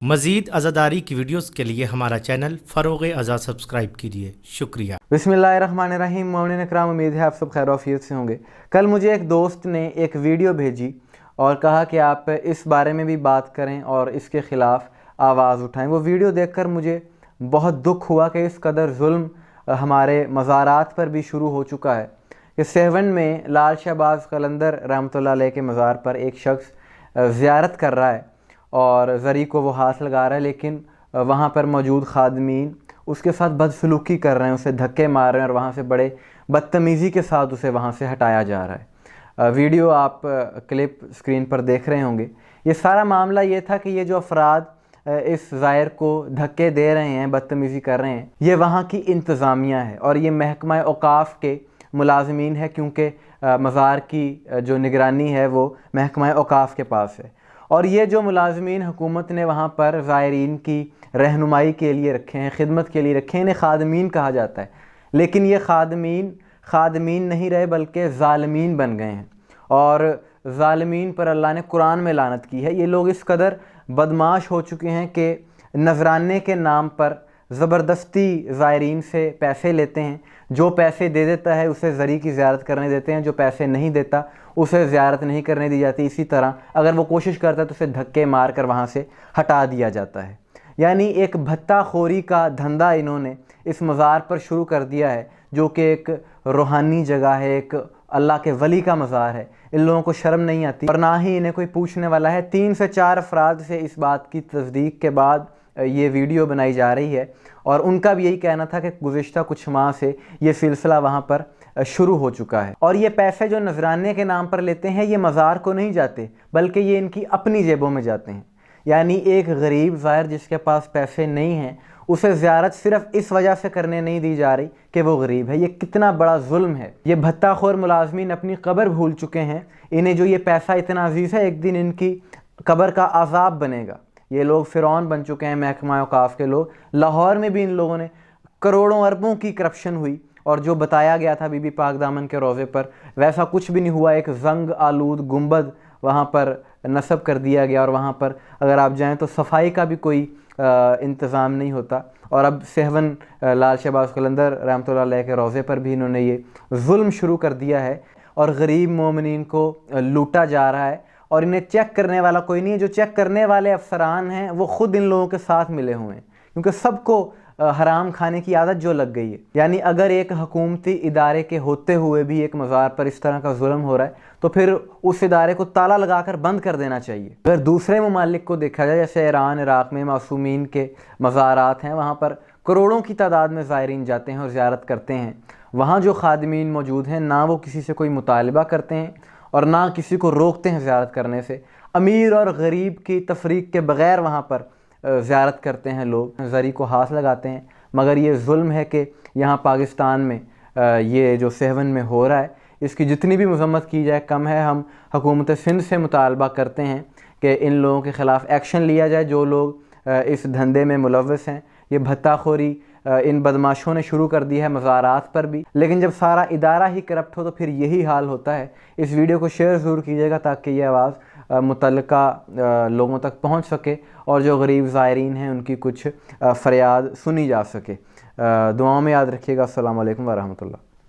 मज़ीद अज़ादारी की वीडियोस के लिए हमारा चैनल फ़रोग़ अज़ा सब्सक्राइब कीजिए। शुक्रिया। बिस्मिल्लाहिर्रहमानिर्रहीम। मोमिन इकराम, उम्मीद है आप सब खैर आफियत से होंगे। कल मुझे एक दोस्त ने एक वीडियो भेजी और कहा कि आप इस बारे में भी बात करें और इसके ख़िलाफ़ आवाज़ उठाएं। वो वीडियो देखकर मुझे बहुत दुख हुआ कि इस कदर जुल्म हमारे मज़ारात पर भी शुरू हो चुका है कि सेवन में लाल शहबाज कलंदर रहमतुल्लाह अलैह के मज़ार पर एक शख्स ज़ियारत कर रहा है और ज़री को वो हाथ लगा रहा है, लेकिन वहाँ पर मौजूद खादमीन उसके साथ बदसलूकी कर रहे हैं, उसे धक्के मार रहे हैं और वहाँ से बड़े बदतमीज़ी के साथ उसे वहाँ से हटाया जा रहा है। वीडियो आप क्लिप स्क्रीन पर देख रहे होंगे। ये सारा मामला ये था कि ये जो अफराद इस ज़ायर को धक्के दे रहे हैं, बदतमीज़ी कर रहे हैं, ये वहाँ की इंतज़ामिया है और ये महकमा औक़ाफ़ के मुलाज़मीन है, क्योंकि मज़ार की जो निगरानी है वो महकमा औक़ाफ़ के पास है। और ये जो मुलाज़मीन हुकूमत ने वहाँ पर ज़ायरीन की रहनुमाई के लिए रखे हैं, खिदमत के लिए रखे हैं, इन्हें खादमीन कहा जाता है। लेकिन ये खादमीन नहीं रहे बल्कि ज़ालिमीन बन गए हैं और ज़ालिमीन पर अल्लाह ने कुरान में लानत की है। ये लोग इस कदर बदमाश हो चुके हैं कि नजराने के नाम पर ज़बरदस्ती ज़ायरीन से पैसे लेते हैं। जो पैसे दे देता है उसे ज़री की ज़ियारत करने देते हैं, जो पैसे नहीं देता उसे ज़ियारत नहीं करने दी जाती। इसी तरह अगर वो कोशिश करता है तो उसे धक्के मार कर वहाँ से हटा दिया जाता है। यानी एक भत्ताखोरी का धंधा इन्होंने इस मज़ार पर शुरू कर दिया है, जो कि एक रूहानी जगह है, एक अल्लाह के वली का मज़ार है। इन लोगों को शर्म नहीं आती और ना ही इन्हें कोई पूछने वाला है। 3 से 4 अफराद से इस बात की तस्दीक के बाद ये वीडियो बनाई जा रही है और उनका भी यही कहना था कि गुज़िश्ता कुछ माह से ये सिलसिला वहाँ पर शुरू हो चुका है। और ये पैसे जो नजराने के नाम पर लेते हैं ये मज़ार को नहीं जाते बल्कि ये इनकी अपनी जेबों में जाते हैं। यानी एक गरीब ज़ायर जिसके पास पैसे नहीं हैं उसे ज़ियारत सिर्फ इस वजह से करने नहीं दी जा रही कि वो गरीब है। ये कितना बड़ा जुल्म है। ये भत्ताखोर मुलाज़मीन अपनी कब्र भूल चुके हैं। इन्हें जो ये पैसा इतना अजीज़ है, एक दिन इनकी कब्र का अज़ाब बनेगा। ये लोग फ़िरौन बन चुके हैं, महकमा औक़ाफ़ के लोग। लाहौर में भी इन लोगों ने करोड़ों अरबों की करप्शन हुई और जो बताया गया था बीबी पाक दामन के रोज़े पर वैसा कुछ भी नहीं हुआ। एक जंग आलूद गुंबद वहाँ पर नस्ब कर दिया गया और वहाँ पर अगर आप जाएं तो सफाई का भी कोई इंतज़ाम नहीं होता। और अब सेवन लाल शहबाज कलंदर रहमतुल्लाह अलैह के रोज़े पर भी इन्होंने ये जुल्म शुरू कर दिया है और गरीब मोमिनीन को लूटा जा रहा है और इन्हें चेक करने वाला कोई नहीं है। जो चेक करने वाले अफसरान हैं वो ख़ुद इन लोगों के साथ मिले हुए हैं, क्योंकि सबको हराम खाने की आदत जो लग गई है। यानी अगर एक हुकूमती इदारे के होते हुए भी एक मज़ार पर इस तरह का जुल्म हो रहा है तो फिर उस इदारे को ताला लगाकर बंद कर देना चाहिए। अगर दूसरे ममालिक को देखा जाए, जैसे ईरान इराक़ में मासूमीन के मज़ारात हैं, वहाँ पर करोड़ों की तादाद में ज़ायरीन जाते हैं और ज़ियारत करते हैं। वहाँ जो खादमीन मौजूद हैं ना वो किसी से कोई मुतालबा करते हैं और ना किसी को रोकते हैं ज़ियारत करने से। अमीर और गरीब की तफरीक के बग़ैर वहाँ पर ज़ियारत करते हैं लोग, ज़री को हाथ लगाते हैं। मगर ये जुल्म है कि यहाँ पाकिस्तान में ये जो सेवन में हो रहा है इसकी जितनी भी मज़म्मत की जाए कम है। हम हुकूमत सिंध से मुतालबा करते हैं कि इन लोगों के ख़िलाफ़ एक्शन लिया जाए जो लोग इस धंधे में मुलव्वस हैं। ये भत्ताखोरी इन बदमाशों ने शुरू कर दी है मज़ारात पर भी, लेकिन जब सारा इदारा ही करप्ट हो तो फिर यही हाल होता है। इस वीडियो को शेयर ज़रूर कीजिएगा ताकि ये आवाज़ मुतल्लिका लोगों तक पहुंच सके और जो गरीब ज़ायरीन हैं उनकी कुछ फ़रियाद सुनी जा सके। दुआओं में याद रखिएगा। अस्सलामु अलैकुम व रहमतुल्लाह।